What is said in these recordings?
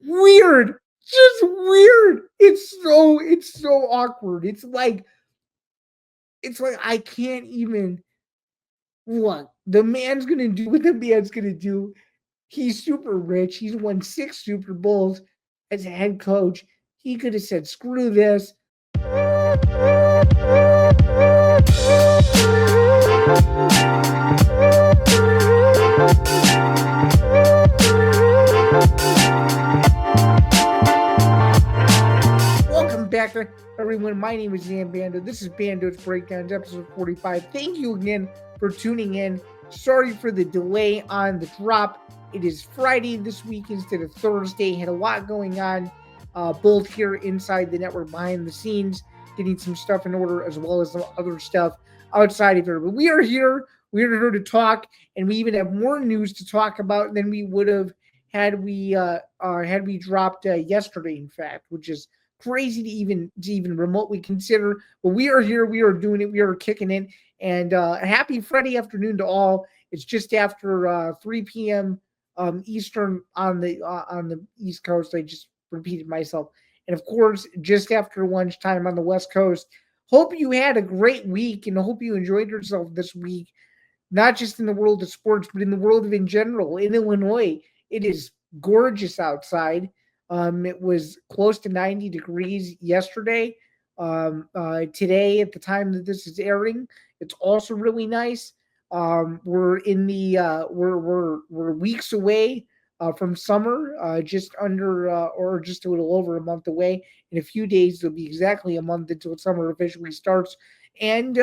weird. Just weird. It's so awkward. It's like I can't even look. The man's gonna do what the man's gonna do. He's super rich. He's won 6 Super Bowls as a head coach. He could have said, screw this. Welcome back, everyone. My name is Zain Bando. This is Bando's Breakdowns, episode 45. Thank you again for tuning in. Sorry for the delay on the drop. It is Friday this week instead of Thursday. Had a lot going on, both here inside the network, behind the scenes, getting some stuff in order, as well as some other stuff outside of here. But we are here. We are here to talk, and we even have more news to talk about than we would have had we dropped yesterday. In fact, which is crazy to even remotely consider. But we are here. We are doing it. We are kicking it. And a happy Friday afternoon to all. It's just after 3 p.m. Eastern on the East Coast. I just repeated myself. And of course, just after lunchtime on the West Coast. Hope you had a great week and I hope you enjoyed yourself this week, not just in the world of sports, but in the world of in general. In Illinois, it is gorgeous outside. It was close to 90 degrees yesterday. Today, at the time that this is airing, it's also really nice. We're in the we're weeks away from summer, just under or just a little over a month away. In a few days, it'll be exactly a month until summer officially starts, and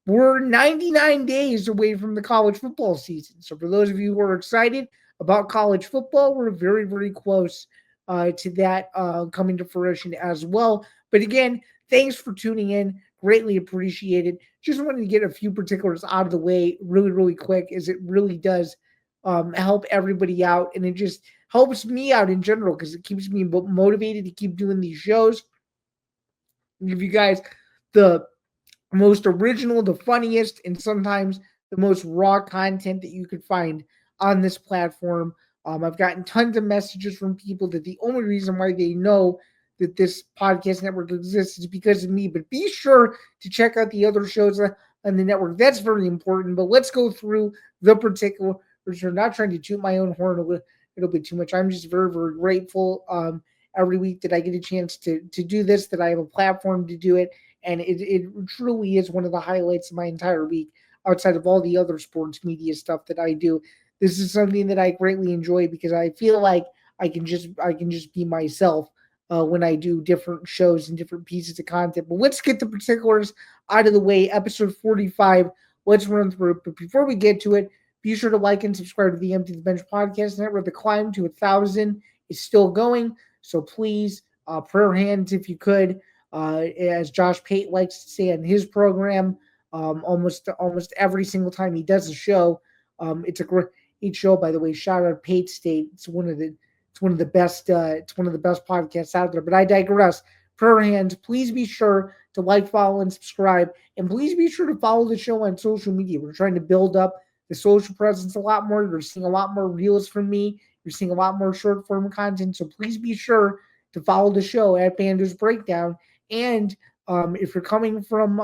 we're 99 days away from the college football season. So for those of you who are excited about college football, we're very, very close to that coming to fruition as well. But again, thanks for tuning in. Greatly appreciated. Just wanted to get a few particulars out of the way really, really quick, as it really does help everybody out. And it just helps me out in general because it keeps me motivated to keep doing these shows. Give you guys the most original, the funniest, and sometimes the most raw content that you could find on this platform. I've gotten tons of messages from people that the only reason why they know that this podcast network exists is because of me. But be sure to check out the other shows on the network. That's very important. But let's go through the particulars. I'm not trying to toot my own horn a little bit too much. I'm just very, very grateful every week that I get a chance to do this, that I have a platform to do it. And it truly is one of the highlights of my entire week outside of all the other sports media stuff that I do. This is something that I greatly enjoy because I feel like I can just be myself when I do different shows and different pieces of content. But let's get the particulars out of the way. Episode 45. Let's run through it. But before we get to it, be sure to like and subscribe to the Empty the Bench podcast network. The climb to 1,000 is still going. So please, prayer hands if you could. As Josh Pate likes to say on his program, almost every single time he does a show. It's a great show, by the way. Shout out Pate State. It's one of the best podcasts out there. But I digress. Prayer hands. Please be sure to like, follow, and subscribe, and please be sure to follow the show on social media. We're trying to build up the social presence a lot more. You're seeing a lot more reels from me. You're seeing a lot more short form content. So please be sure to follow the show at Bando's Breakdown. And if you're coming from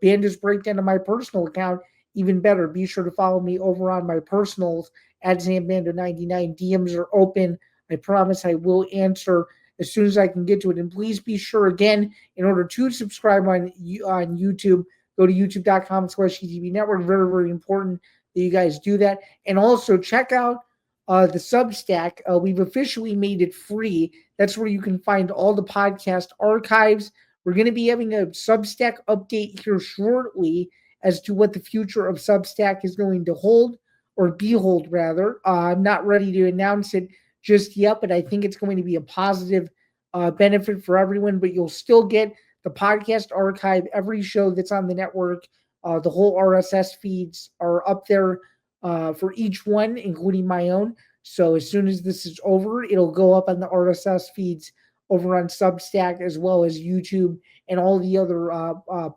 Bando's Breakdown to my personal account, even better, be sure to follow me over on my personals at ZanBando99. DMs are open. I promise I will answer as soon as I can get to it. And please be sure, again, in order to subscribe on YouTube, go to youtube.com/ETV Network. Very, very important that you guys do that. And also check out the Substack. We've officially made it free. That's where you can find all the podcast archives. We're going to be having a Substack update here shortly as to what the future of Substack is going to hold, or behold, rather. I'm not ready to announce it just yet, but I think it's going to be a positive benefit for everyone. But you'll still get the podcast archive, every show that's on the network. The whole RSS feeds are up there for each one, including my own. So as soon as this is over, it'll go up on the RSS feeds over on Substack, as well as YouTube and all the other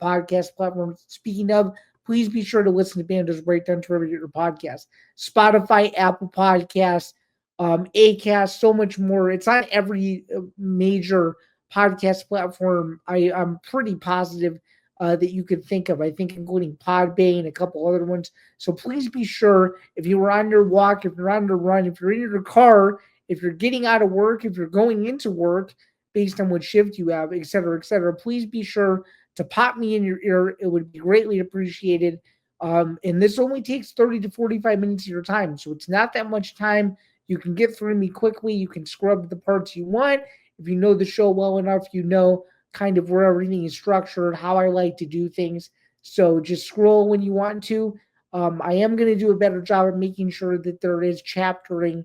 podcast platforms. Speaking of, please be sure to listen to Bando's Breakdown to wherever you get your podcast. Spotify, Apple Podcasts, Acast, so much more. It's on every major podcast platform. I'm pretty positive that you could think of. I think including Podbay, a couple other ones. So please be sure if you were on your walk, if you're on your run, if you're in your car, if you're getting out of work, if you're going into work, based on what shift you have, et cetera, et cetera. Please be sure to pop me in your ear. It would be greatly appreciated. And this only takes 30 to 45 minutes of your time. So it's not that much time. You can get through me quickly. You can scrub the parts you want. If you know the show well enough, you know kind of where everything is structured, how I like to do things. So just scroll when you want to. I am going to do a better job of making sure that there is chaptering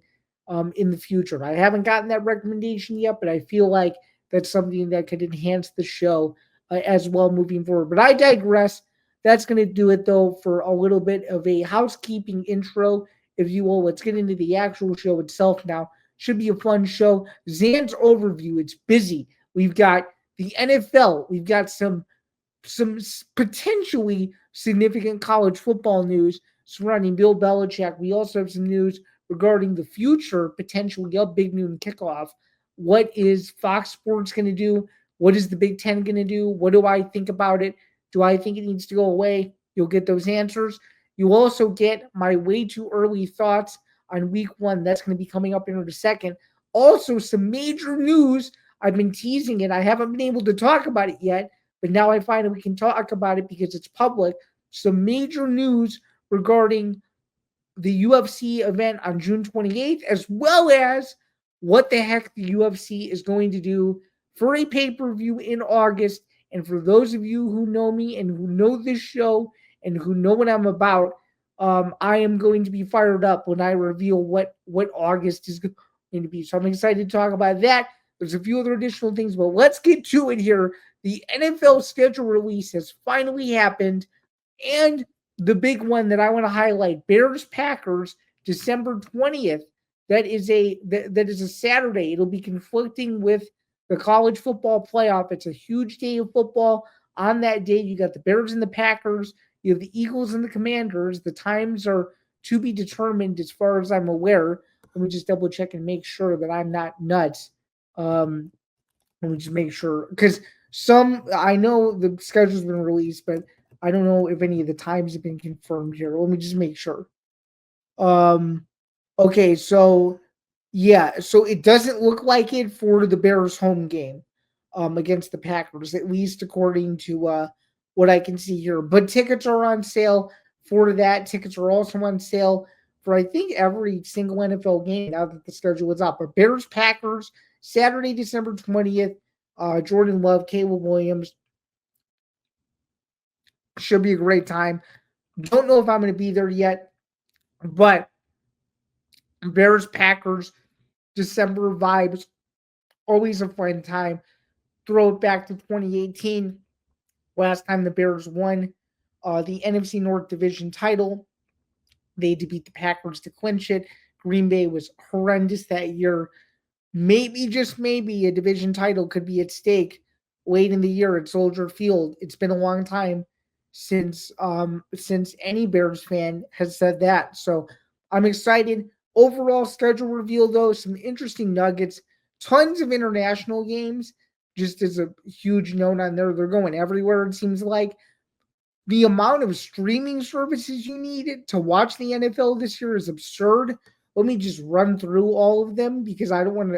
in the future. I haven't gotten that recommendation yet, but I feel like that's something that could enhance the show as well moving forward. But I digress. That's going to do it, though, for a little bit of a housekeeping intro, if you will. Let's get into the actual show itself now. Should be a fun show. Zain's overview, it's busy. We've got the NFL. We've got some potentially significant college football news surrounding Bill Belichick. We also have some news regarding the future potentially of Big Noon Kickoff. What is Fox Sports going to do? What is the Big Ten going to do? What do I think about it? Do I think it needs to go away? You'll get those answers. You'll also get my way too early thoughts on week one. That's going to be coming up in a second. Also, some major news. I've been teasing it. I haven't been able to talk about it yet, but now I find that we can talk about it because it's public. Some major news regarding the UFC event on June 28th, as well as what the heck the UFC is going to do for a pay-per-view in August. And for those of you who know me and who know this show and who know what I'm about, I am going to be fired up when I reveal what August is going to be. So I'm excited to talk about that. There's a few other additional things, but let's get to it here. The NFL schedule release has finally happened. And the big one that I want to highlight, Bears Packers, December 20th. That is a Saturday. It'll be conflicting with the college football playoff. It's a huge day of football. On that day, you got the Bears and the Packers. You have the Eagles and the Commanders. The times are to be determined as far as I'm aware. Let me just double check and make sure that I'm not nuts. Let me just make sure, because I know the schedule's been released, but I don't know if any of the times have been confirmed here. Let me just make sure. Um, okay, so yeah, so it doesn't look like it for the Bears home game against the Packers, at least according to what I can see here. But tickets are on sale for that. Tickets are also on sale for I think every single NFL game now that the schedule is up. But Bears Packers Saturday, December 20th. Jordan Love, Caleb Williams. Should be a great time. Don't know if I'm going to be there yet, but Bears Packers December vibes, always a fun time. Throw it back to 2018, last time the Bears won the NFC North Division title. They had to beat the Packers to clinch it. Green Bay was horrendous that year. Maybe, just maybe, a division title could be at stake late in the year at Soldier Field. It's been a long time since any Bears fan has said that. So I'm excited. Overall schedule reveal, though, some interesting nuggets. Tons of international games. Just as a huge note on there, they're going everywhere, it seems like. The amount of streaming services you need to watch the NFL this year is absurd. Let me just run through all of them because I don't want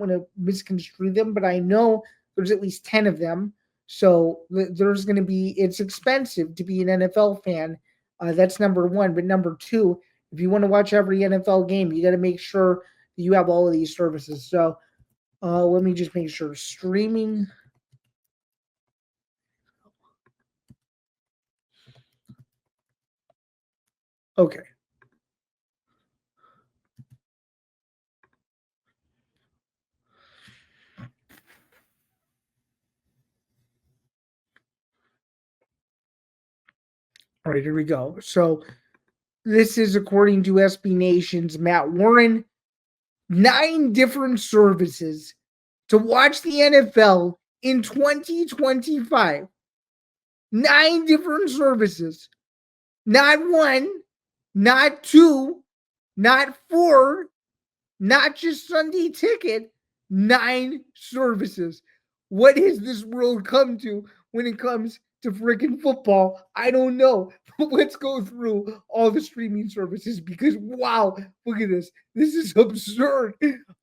to misconstrue them, but I know there's at least 10 of them. So there's going to be, it's expensive to be an NFL fan. That's number one. But number two, if you want to watch every NFL game, you got to make sure that you have all of these services. So let me just make sure. Streaming. Okay. All right, here we go. So this is according to SB Nation's Matt Warren. 9 different services to watch the NFL in 2025. 9 different services. Not one, not two, not four, not just Sunday Ticket, 9 services. What has this world come to when it comes to freaking football? I don't know. But let's go through all the streaming services because wow, look at this. This is absurd.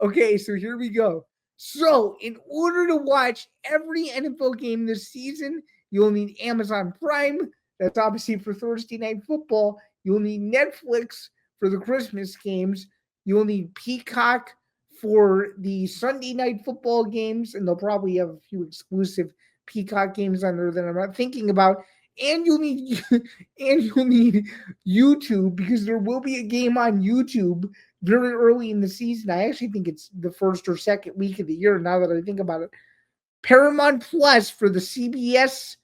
Okay, so here we go. So, in order to watch every NFL game this season, you'll need Amazon Prime. That's obviously for Thursday night football. You'll need Netflix for the Christmas games. You'll need Peacock for the Sunday night football games, and they'll probably have a few exclusive Peacock games on there that I'm not thinking about. And you'll need YouTube because there will be a game on YouTube very early in the season. I actually think it's the first or second week of the year. Now that I think about it, Paramount Plus for the CBS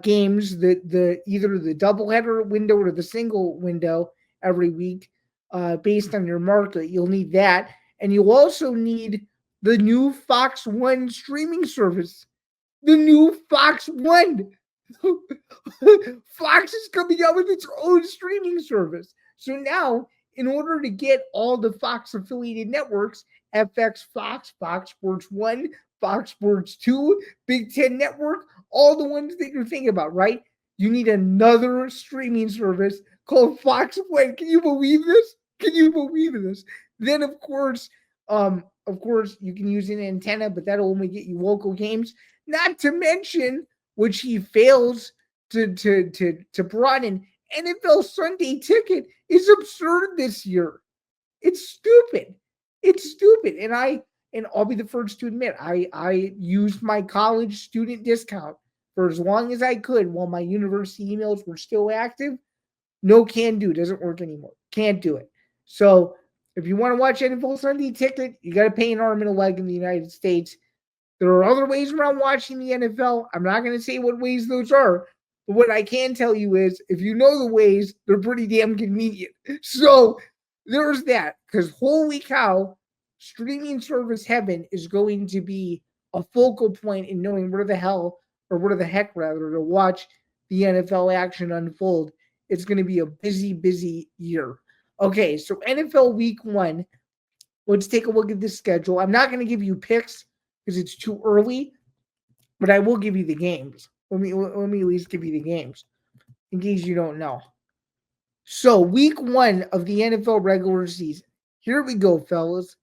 games, the either the doubleheader window or the single window every week, based on your market. You'll need that, and you'll also need the new Fox One streaming service. The new Fox One. Fox is coming out with its own streaming service. So now, in order to get all the Fox affiliated networks, FX Fox, Fox Sports 1, Fox Sports 2, Big Ten Network, all the ones that you're thinking about, right? You need another streaming service called Fox One. Can you believe this? Can you believe this? Then of course, you can use an antenna, but that'll only get you local games. Not to mention, which he fails to broaden, NFL Sunday Ticket is absurd this year. It's stupid. It's stupid. And I'll be the first to admit I used my college student discount for as long as I could while my university emails were still active. No can do. Doesn't work anymore. Can't do it. So if you want to watch NFL Sunday Ticket, you got to pay an arm and a leg in the United States. There are other ways around watching the NFL. I'm not going to say what ways those are, but what I can tell you is if you know the ways, they're pretty damn convenient. So there's that, because holy cow, streaming service heaven is going to be a focal point in knowing where the hell, or where the heck rather, to watch the NFL action unfold. It's going to be a busy, busy year. Okay, so NFL week 1. Let's take a look at this schedule. I'm not going to give you picks because it's too early, but I will give you the games. Let me at least give you the games in case you don't know. So week 1 of the NFL regular season. Here we go, fellas.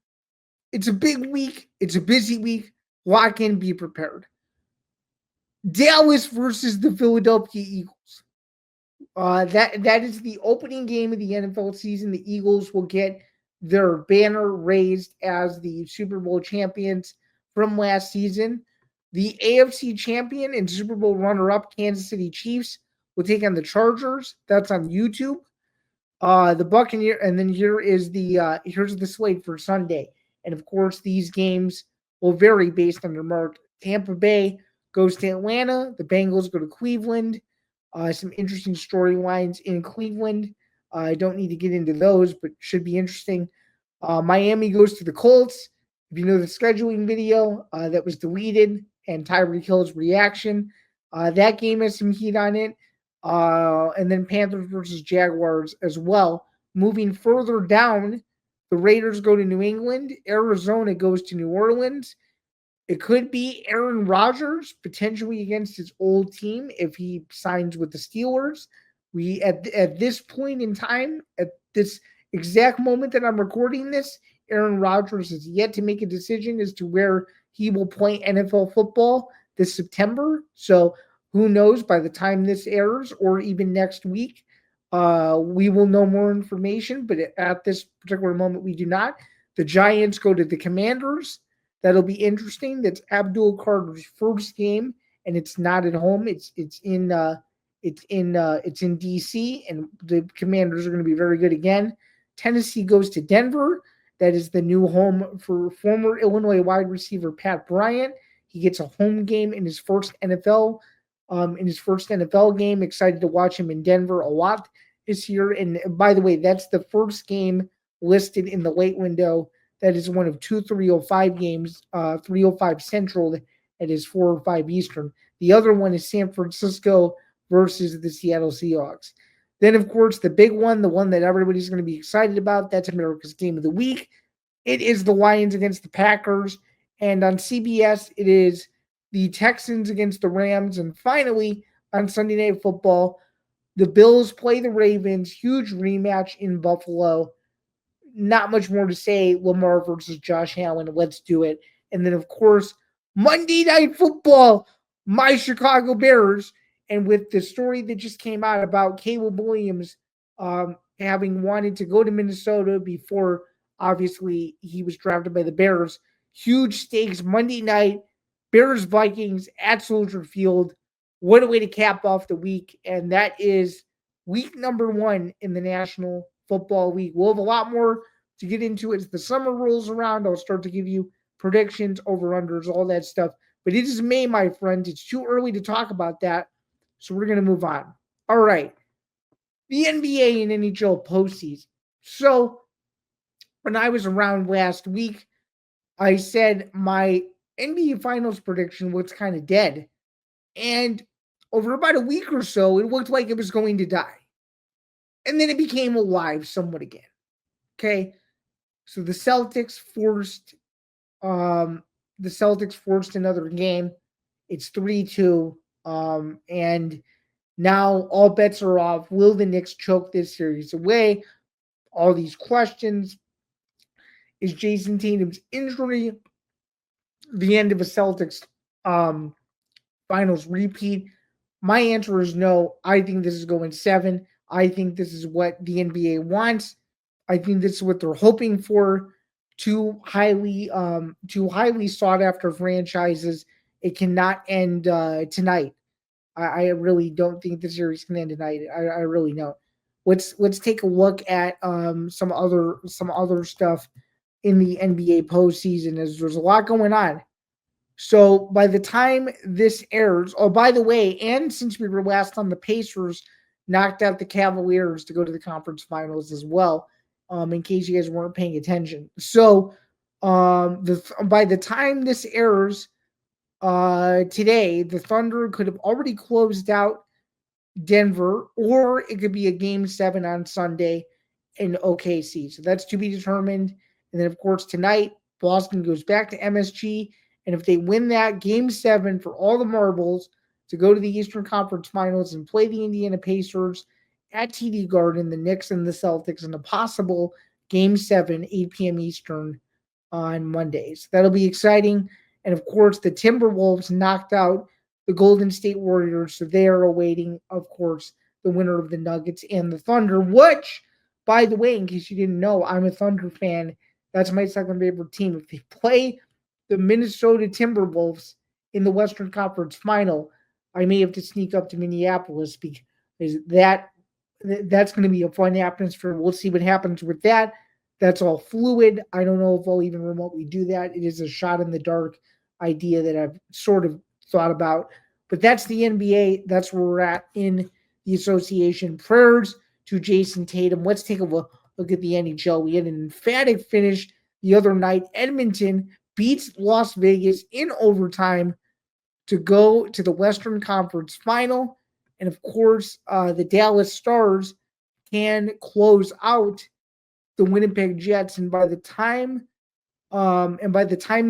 It's a big week. It's a busy week. Lock in, be prepared. Dallas versus the Philadelphia Eagles. That is the opening game of the NFL season. The Eagles will get their banner raised as the Super Bowl champions from last season. The AFC champion and Super Bowl runner-up Kansas City Chiefs will take on the Chargers. That's on YouTube. The Buccaneers, and then here's the slate for Sunday. And of course, these games will vary based on their mark. Tampa Bay goes to Atlanta. The Bengals go to Cleveland. Some interesting storylines in Cleveland. I don't need to get into those, but should be interesting. Miami goes to the Colts. If you know the scheduling video that was deleted and Tyreek Hill's reaction, that game has some heat on it. And then Panthers versus Jaguars as well. Moving further down, the Raiders go to New England. Arizona goes to New Orleans. It could be Aaron Rodgers potentially against his old team if he signs with the Steelers. We at this point in time, at this exact moment that I'm recording this, Aaron Rodgers has yet to make a decision as to where he will play NFL football this September. So who knows, by the time this airs or even next week, we will know more information. But at this particular moment, we do not. The Giants go to the Commanders. That'll be interesting. That's Abdul Carter's first game, and it's not at home. It's in DC, and the Commanders are going to be very good again. Tennessee goes to Denver. That is the new home for former Illinois wide receiver Pat Bryant. He gets a home game in his first NFL game. Excited to watch him in Denver a lot this year. And by the way, that's the first game listed in the late window. That is one of two 305 games, 305 Central. That is 405 Eastern. The other one is San Francisco versus the Seattle Seahawks. Then, of course, the big one, the one that everybody's going to be excited about, that's America's Game of the Week. it is the Lions against the Packers. And on CBS, it is the Texans against the Rams. And finally, on Sunday Night Football, the Bills play the Ravens. Huge rematch in Buffalo. Not much more to say. Lamar versus Josh Allen. Let's do it. And then, of course, Monday Night Football, my Chicago Bears. And with the story that just came out about Caleb Williams having wanted to go to Minnesota before, obviously, he was drafted by the Bears. Huge stakes Monday night. Bears Vikings at Soldier Field. What a way to cap off the week. And that is week number 1 in the National Football League. We'll have a lot more to get into as the summer rolls around. I'll start to give you predictions, over-unders, all that stuff. But it is May, my friends. It's too early to talk about that. So we're going to move on. All right. The NBA and NHL postseason. So when I was around last week, I said my NBA Finals prediction was kind of dead. And over about a week or so, it looked like it was going to die. And then it became alive somewhat again. Okay. So the Celtics forced another game. It's 3-2. And now all bets are off. Will the Knicks choke this series away? All these questions. Is Jason Tatum's injury the end of a Celtics finals repeat? My answer is no. I think this is going 7. I think this is what the NBA wants. I think this is what they're hoping for. Two highly sought after franchises. It cannot end tonight. I really don't think the series can end tonight. I really don't. Let's take a look at some other stuff in the NBA postseason, as there's a lot going on. So by the time this airs, oh, by the way, and since we were last on, the Pacers knocked out the Cavaliers to go to the conference finals as well, in case you guys weren't paying attention. So by the time this airs today, the Thunder could have already closed out Denver, or it could be a game 7 on Sunday in OKC. So that's to be determined. And then, of course, tonight, Boston goes back to MSG. And if they win that game 7 for all the marbles to go to the Eastern Conference Finals and play the Indiana Pacers at TD Garden, the Knicks and the Celtics, in a possible game 7, 8 p.m. Eastern on Mondays. That'll be exciting. And of course, the Timberwolves knocked out the Golden State Warriors, so they are awaiting, of course, the winner of the Nuggets and the Thunder, which, by the way, in case you didn't know, I'm a Thunder fan. That's my second favorite team. If they play the Minnesota Timberwolves in the Western Conference Final, I may have to sneak up to Minneapolis because that's going to be a fun atmosphere. We'll see what happens with that. That's all fluid. I don't know if I'll even remotely do that. It is a shot in the dark idea that I've sort of thought about. But that's the NBA. That's where we're at in the association. Prayers to Jason Tatum. Let's take a look at the NHL. We had an emphatic finish the other night. Edmonton beats Las Vegas in overtime to go to the Western Conference Final. And of course, the Dallas Stars can close out the Winnipeg Jets. And by the time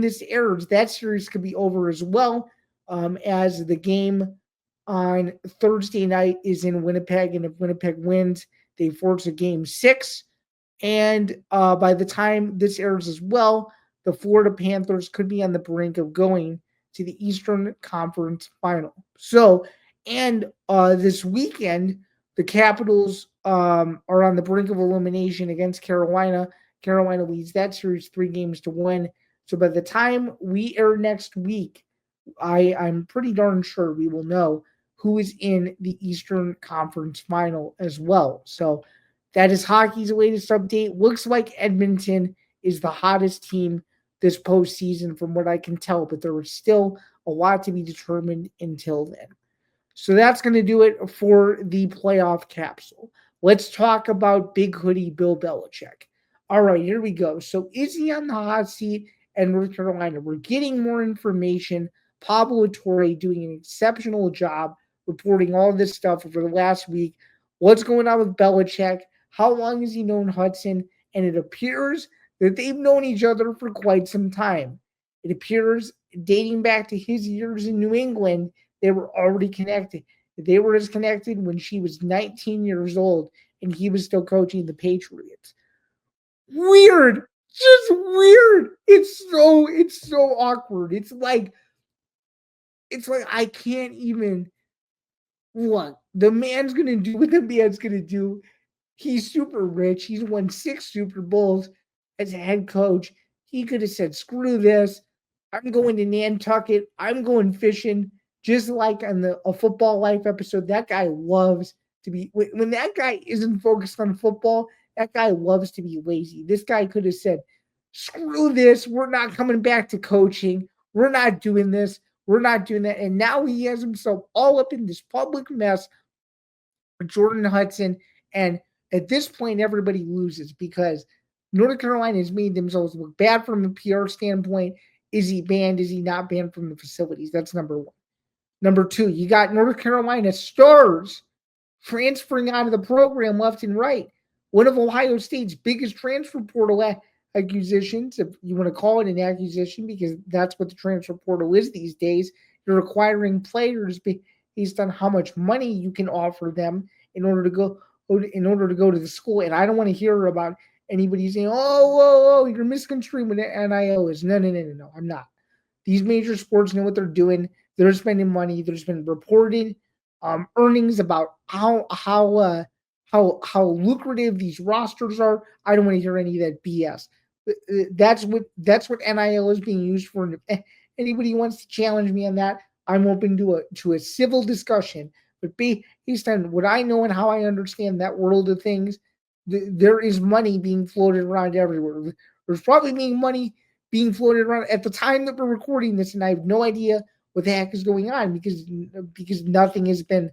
this airs, that series could be over as well, as the game on Thursday night is in Winnipeg. And if Winnipeg wins, they force a game 6. And by the time this airs as well, the Florida Panthers could be on the brink of going to the Eastern Conference Final. So, and this weekend, the Capitals are on the brink of elimination against Carolina. Carolina leads that series 3-1. So by the time we air next week, I'm pretty darn sure we will know who is in the Eastern Conference Final as well. So that is hockey's latest update. Looks like Edmonton is the hottest team this postseason from what I can tell, but there is still a lot to be determined until then. So that's going to do it for the playoff capsule. Let's talk about Big Hoodie Bill Belichick. All right, here we go. So is he on the hot seat at North Carolina? We're getting more information. Pablo Torre doing an exceptional job reporting all this stuff over the last week. What's going on with Belichick? How long has he known Hudson? And it appears that they've known each other for quite some time. It appears, dating back to his years in New England, they were already connected. They were as connected when she was 19 years old and he was still coaching the Patriots. Weird, just weird. It's so awkward. It's like I can't even. What the man's gonna do? What the man's gonna do? He's super rich. He's won 6 Super Bowls as a head coach. He could have said, "Screw this. I'm going to Nantucket. I'm going fishing." Just like on a Football Life episode, that guy loves to be. When that guy isn't focused on football, that guy loves to be lazy. This guy could have said, "Screw this. We're not coming back to coaching. We're not doing this. We're not doing that." And now he has himself all up in this public mess with Jordan Hudson. And at this point, everybody loses because North Carolina has made themselves look bad from a PR standpoint. Is he banned? Is he not banned from the facilities? That's number one. Number two, you got North Carolina stars transferring out of the program left and right. One of Ohio State's biggest transfer portal acquisitions, if you want to call it an acquisition, because that's what the transfer portal is these days. You're acquiring players based on how much money you can offer them in order to go to the school. And I don't want to hear about anybody saying, "Oh, you're misconstruing what NIL is." No. I'm not. These major sports know what they're doing. They're spending money. There's been reported earnings about how lucrative these rosters are. I don't want to hear any of that BS. That's what NIL is being used for. And if anybody wants to challenge me on that, I'm open to a civil discussion. But based on what I know and how I understand that world of things, there is money being floated around everywhere. There's probably being floated around at the time that we're recording this, and I have no idea what the heck is going on because nothing has been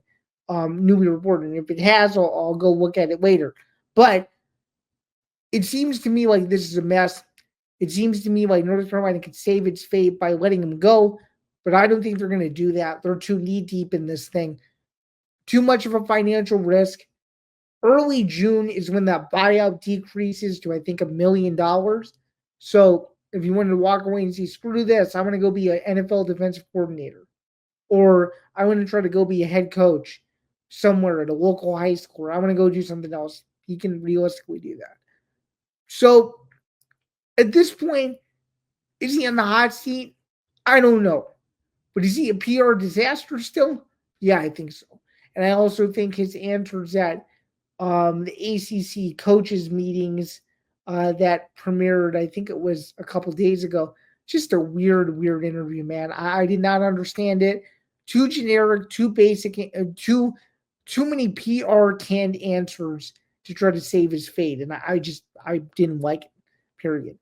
newly reported. And if it has, I'll go look at it later. But it seems to me like this is a mess. It seems to me like North Carolina could save its fate by letting him go, but I don't think they're going to do that. They're too knee deep in this thing. Too much of a financial risk. Early June is when that buyout decreases to, I think, $1 million. So if you wanted to walk away and say, "Screw this, I want to go be an NFL defensive coordinator," or "I want to try to go be a head coach somewhere at a local high school," or "I want to go do something else," he can realistically do that. So at this point, is he on the hot seat? I don't know. But is he a PR disaster still? Yeah, I think so. And I also think his answers at the ACC coaches meetings that premiered, I think it was a couple days ago. Just a weird interview, man. I did not understand it. Too generic, too basic, too many PR canned answers to try to save his fate, and I didn't like it. Period.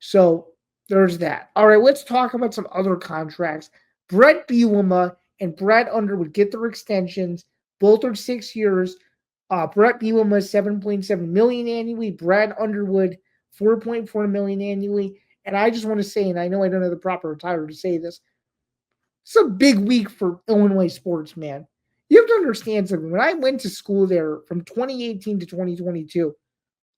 So there's that. All right, let's talk about some other contracts. Bret Bielema and Brad Underwood get their extensions. Both are 6 years. Bret Bielema $7.7 million annually. Brad Underwood $4.4 million annually. And I just want to say, and I know I don't have the proper attire to say this, it's a big week for Illinois sports, man. You have to understand something. When I went to school there from 2018 to 2022,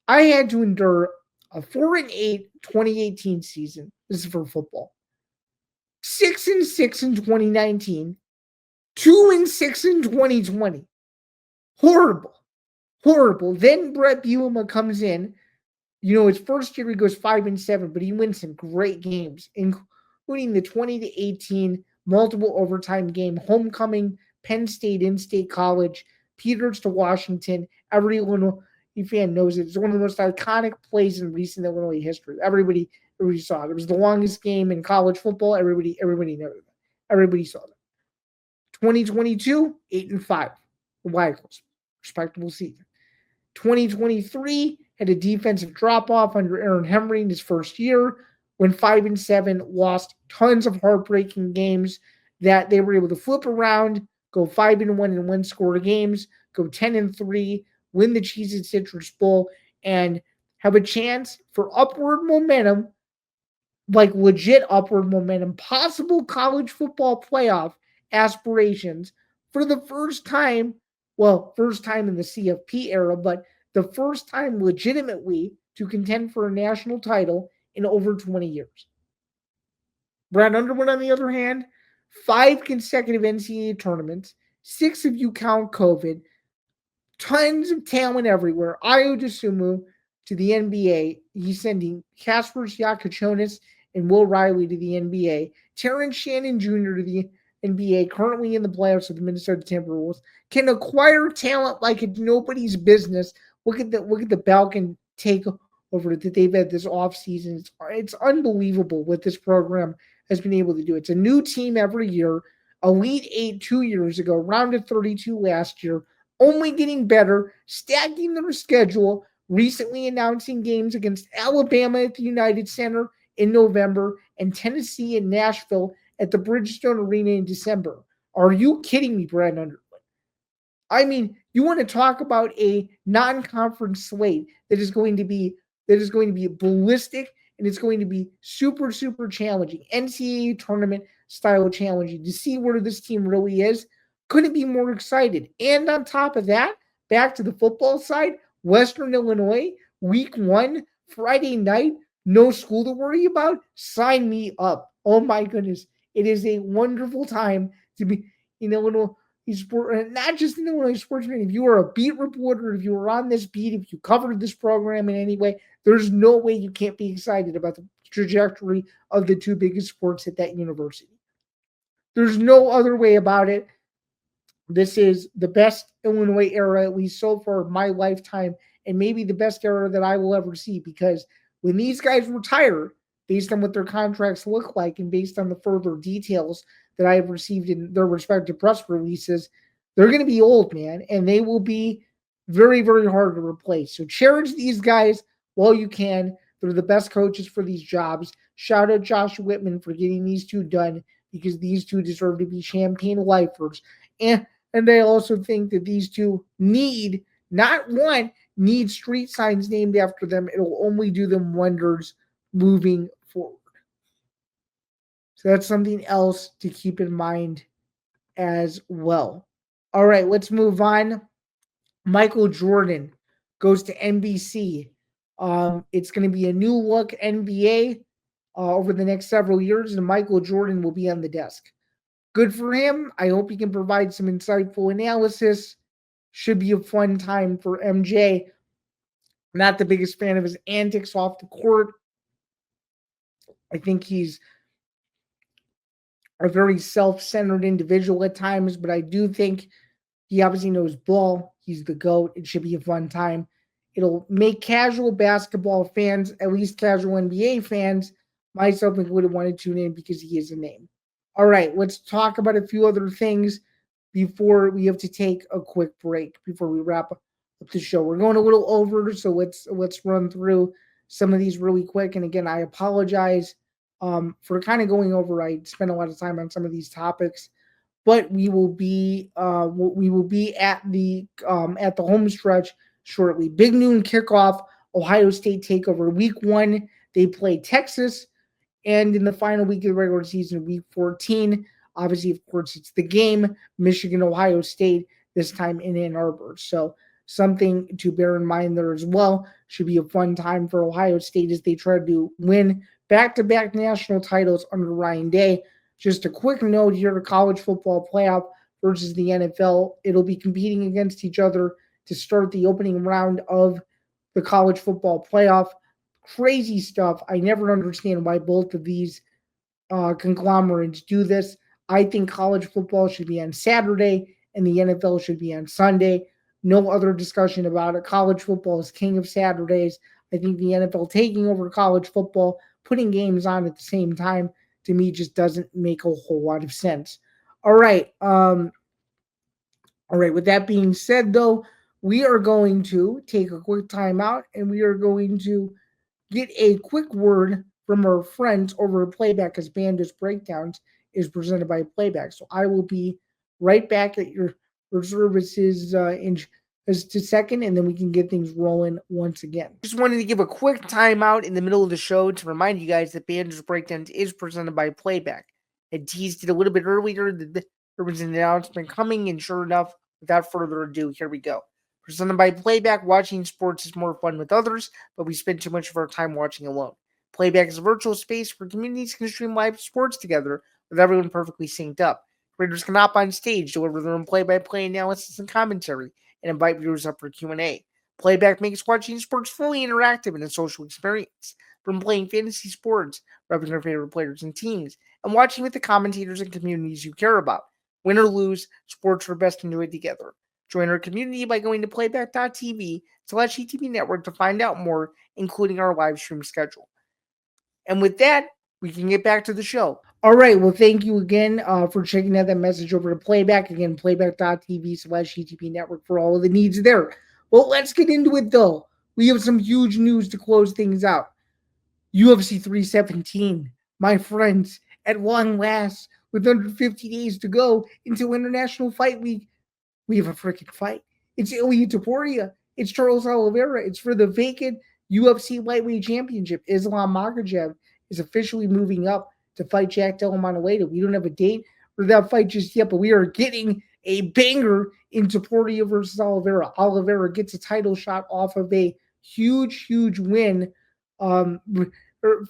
I had to endure a 4-8 2018 season. This is for football. 6-6 in 2019, 2-6 in 2020. Horrible. Then Bret Bielema comes in. His first year he goes 5-7, but he wins some great games, including the 20-18 multiple overtime game, homecoming, Penn State, in-state college, Peters to Washington. Every Illinois fan knows it. It's one of the most iconic plays in recent Illinois history. Everybody saw it. It was the longest game in college football. Everybody knew that. Everybody saw that. 2022, 8-5. The Waggles. Respectable season. 2023 had a defensive drop-off under Aaron Henry in his first year. Went 5-7, lost tons of heartbreaking games that they were able to flip around, go 5-1 in one-score games, go 10-3, win the Cheez-It Citrus Bowl, and have a chance for upward momentum, like legit upward momentum, possible college football playoff aspirations for the first time in the CFP era, but the first time legitimately to contend for a national title in over 20 years. Brad Underwood, on the other hand, 5 consecutive NCAA tournaments, 6 if you count COVID, tons of talent everywhere. Ayo Dosunmu to the NBA. He's sending Kasper Siakachonis and Will Riley to the NBA. Terrence Shannon Jr. to the NBA, currently in the playoffs of the Minnesota Timberwolves, can acquire talent like it's nobody's business. Look at the Balkan takeover that they've had this offseason. It's unbelievable what this program has been able to do. It's a new team every year. Elite Eight 2 years ago, round of 32 last year, only getting better, stacking their schedule, recently announcing games against Alabama at the United Center in November and Tennessee and Nashville at the Bridgestone Arena in December. Are you kidding me, Brad Underwood? I mean, you want to talk about a non-conference slate that is going to be ballistic, and it's going to be super, super challenging. NCAA tournament style challenging to see where this team really is. Couldn't be more excited. And on top of that, back to the football side, Western Illinois, week 1, Friday night, no school to worry about. Sign me up. Oh my goodness. It is a wonderful time to be in Illinois sport, not just an Illinois sports fan. If you are a beat reporter, if you are on this beat, if you covered this program in any way, there's no way you can't be excited about the trajectory of the 2 biggest sports at that university. There's no other way about it. This is the best Illinois era, at least so far of my lifetime, and maybe the best era that I will ever see, because when these guys retire, based on what their contracts look like and based on the further details that I have received in their respective press releases, they're going to be old, man, and they will be very, very hard to replace. So cherish these guys while you can. They're the best coaches for these jobs. Shout out Josh Whitman for getting these 2 done, because these 2 deserve to be champagne lifers. And I also think that these 2 need street signs named after them. It'll only do them wonders moving forward. So that's something else to keep in mind as well. All right, let's move on. Michael Jordan goes to NBC. It's going to be a new look NBA over the next several years, and Michael Jordan will be on the desk. Good for him. I hope he can provide some insightful analysis. Should be a fun time for MJ. Not the biggest fan of his antics off the court. I think he's a very self-centered individual at times, but I do think he obviously knows ball. He's the GOAT. It should be a fun time. It'll make casual basketball fans, at least casual NBA fans, myself included, want to tune in because he is a name. All right, let's talk about a few other things before we have to take a quick break, before we wrap up the show. We're going a little over, so let's run through some of these really quick. And again, I apologize for kind of going over. I spent a lot of time on some of these topics, but we will be at the home stretch shortly. Big noon kickoff, Ohio State takeover. Week 1, they play Texas, and in the final week of the regular season, week 14, obviously, of course, it's the game, Michigan, Ohio State, this time in Ann Arbor. So something to bear in mind there as well. Should be a fun time for Ohio State as they try to win back-to-back national titles under Ryan Day. Just a quick note here, the college football playoff versus the NFL. It'll be competing against each other to start the opening round of the college football playoff. Crazy stuff. I never understand why both of these conglomerates do this. I think college football should be on Saturday and the NFL should be on Sunday. No other discussion about it. College football is king of Saturdays. I think the NFL taking over college football, putting games on at the same time, to me just doesn't make a whole lot of sense. All right. With that being said, though, we are going to take a quick time out and we are going to get a quick word from our friends over at Playback, as Bando's Breakdowns is presented by Playback. So I will be right back at your services in just a second, and then we can get things rolling once again. Just wanted to give a quick timeout in the middle of the show to remind you guys that Bando's Breakdowns is presented by Playback. I teased it a little bit earlier that there was an announcement coming, and sure enough, without further ado, here we go. Presented by Playback, watching sports is more fun with others, but we spend too much of our time watching alone. Playback is a virtual space where communities can stream live sports together with everyone perfectly synced up. Creators can hop on stage, deliver their own play-by-play analysis and commentary, and invite viewers up for Q&A. Playback makes watching sports fully interactive and a social experience. From playing fantasy sports, repping your favorite players and teams, and watching with the commentators and communities you care about. Win or lose, sports are best to do it together. Join our community by going to playback.tv/ETV Network to find out more, including our live stream schedule. And with that, we can get back to the show. All right. Well, thank you again for checking out that message over to Playback. Again, playback.tv/ETV Network for all of the needs there. Well, let's get into it, though. We have some huge news to close things out. UFC 317, my friends, at long last, with under 50 days to go until International Fight Week, we have a freaking fight. It's Ilia Topuria. It's Charles Oliveira. It's for the vacant UFC lightweight championship. Islam Makhachev is officially moving up to fight Jack Della Manuela. We don't have a date for that fight just yet, but we are getting a banger in Topuria versus Oliveira. Oliveira gets a title shot off of a huge win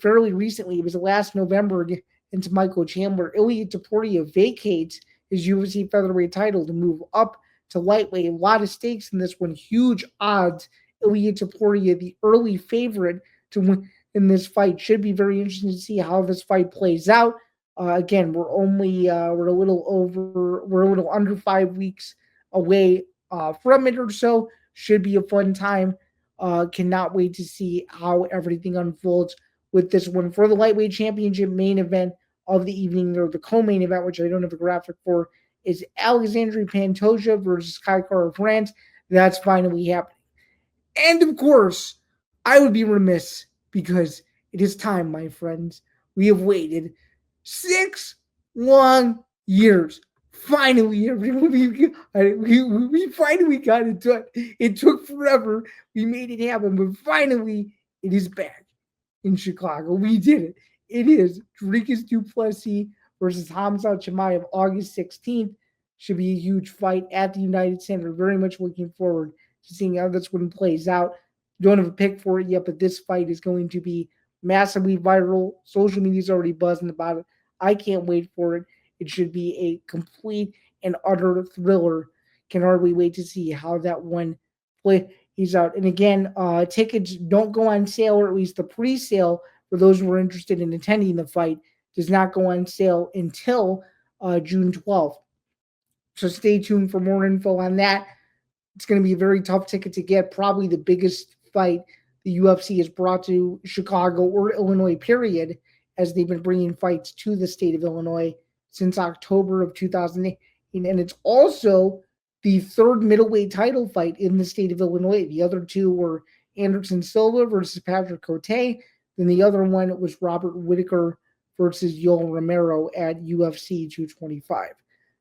fairly recently. It was last November against Michael Chandler. Ilia Topuria vacates his UFC featherweight title to move up to lightweight. A lot of stakes in this one. Huge odds. Ilia Topuria, the early favorite to win in this fight. Should be very interesting to see how this fight plays out. Again, we're a little under 5 weeks away from it or so. Should be a fun time. Cannot wait to see how everything unfolds with this one for the lightweight championship main event of the evening, or the co-main event, which I don't have a graphic for, is Alexandre Pantoja versus Kai Kara France. That's finally happening. And of course, I would be remiss because it is time, my friends. We have waited 6 long years. Finally, everyone, we finally got it done. It took forever. We made it happen, but finally, it is back in Chicago. We did it. It is Dricus du Plessis versus Hamza Chimaev, August 16th. Should be a huge fight at the United Center. Very much looking forward to seeing how this one plays out. Don't have a pick for it yet, but this fight is going to be massively viral. Social media is already buzzing about it. I can't wait for it. It should be a complete and utter thriller. Can hardly wait to see how that one plays out. And again, tickets don't go on sale, or at least the pre-sale for those who are interested in attending the fight does not go on sale until June 12th. So stay tuned for more info on that. It's going to be a very tough ticket to get. Probably the biggest fight the UFC has brought to Chicago or Illinois, period, as they've been bringing fights to the state of Illinois since October of 2018. And it's also the third middleweight title fight in the state of Illinois. The other two were Anderson Silva versus Patrick Cote. Then the other one was Robert Whitaker versus Yoel Romero at UFC 225.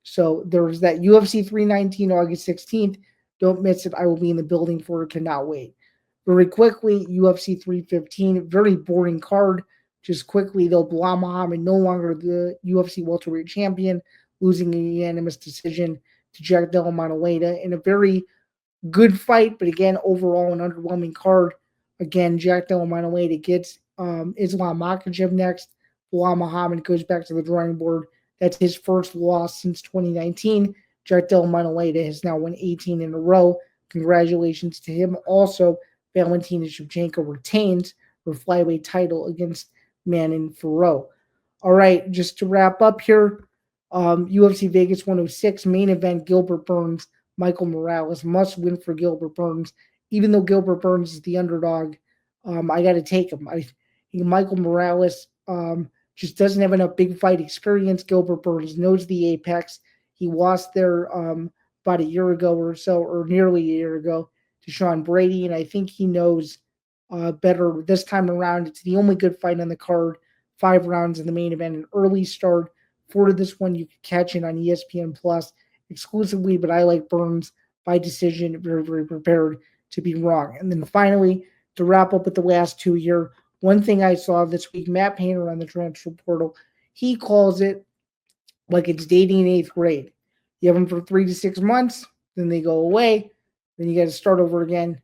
So there was that. UFC 319, August 16th. Don't miss it. I will be in the building for it. Cannot wait. Very quickly, UFC 315. Very boring card. Just quickly, though, Bilal Muhammad no longer the UFC welterweight champion, losing a unanimous decision to Jack Della Manuela in a very good fight, but again, overall an underwhelming card. Again, Jack Della Manuela gets Islam Makhachev next. Bilal Muhammad goes back to the drawing board. That's his first loss since 2019. Jack Della Manuela has now won 18 in a row. Congratulations to him. Also, Valentina Shevchenko retains her flyweight title against Manon Fiorot. All right, just to wrap up here, UFC Vegas 106 main event, Gilbert Burns, Michael Morales. Must win for Gilbert Burns. Even though Gilbert Burns is the underdog, I got to take him. Michael Morales just doesn't have enough big fight experience. Gilbert Burns knows the apex. He lost there about a year ago or so, or nearly a year ago, to Sean Brady, and I think he knows better this time around. It's the only good fight on the card. 5 rounds in the main event, an early start for this one. You can catch it on ESPN Plus exclusively, but I like Burns by decision. Very prepared to be wrong. And then finally, to wrap up with the last 2 here, one thing I saw this week, Matt Painter on the transfer portal, he calls it like it's dating in 8th grade. You have them for 3 to 6 months, then they go away. Then you got to start over again,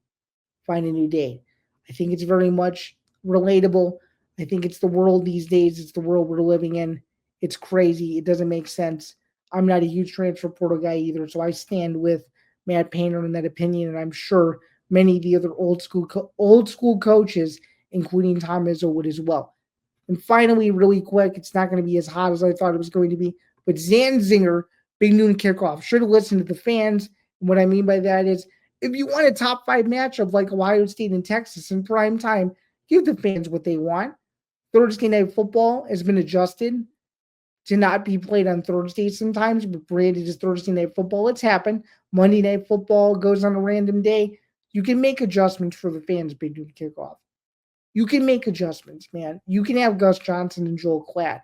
find a new day. I think it's very much relatable. I think it's the world these days. It's the world we're living in. It's crazy. It doesn't make sense. I'm not a huge transfer portal guy either, so I stand with Matt Painter in that opinion, and I'm sure many of the other old school coaches, including Tom Izzo, would as well. And finally, really quick, it's not going to be as hot as I thought it was going to be, but Zinger, big noon kickoff. Should have listened to the fans. And what I mean by that is, if you want a top five matchup like Ohio State and Texas in prime time, give the fans what they want. Thursday night football has been adjusted to not be played on Thursdays sometimes, but branded as Thursday night football. It's happened. Monday night football goes on a random day. You can make adjustments for the fans, big noon kickoff. You can make adjustments, man. You can have Gus Johnson and Joel Klatt,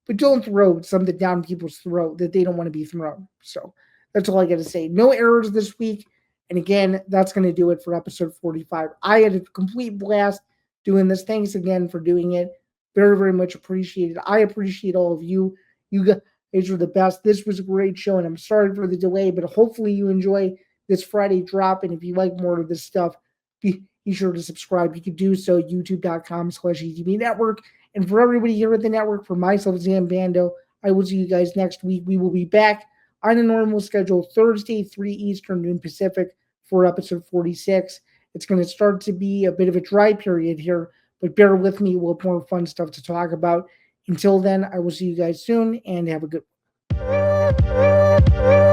but don't throw something down people's throat that they don't want to be thrown. So that's all I got to say. No errors this week. And again, that's going to do it for episode 45. I had a complete blast doing this. Thanks again for doing it. Very, very much appreciated. I appreciate all of you. You guys are the best. This was a great show, and I'm sorry for the delay, but hopefully you enjoy this Friday drop. And if you like more of this stuff, be sure to subscribe. You can do so, youtube.com/ETB Network. And for everybody here at the network, for myself, Zain Bando, I will see you guys next week. We will be back on a normal schedule, Thursday, 3 Eastern, noon Pacific, for episode 46. It's going to start to be a bit of a dry period here, but bear with me. We'll have more fun stuff to talk about. Until then, I will see you guys soon, and have a good one.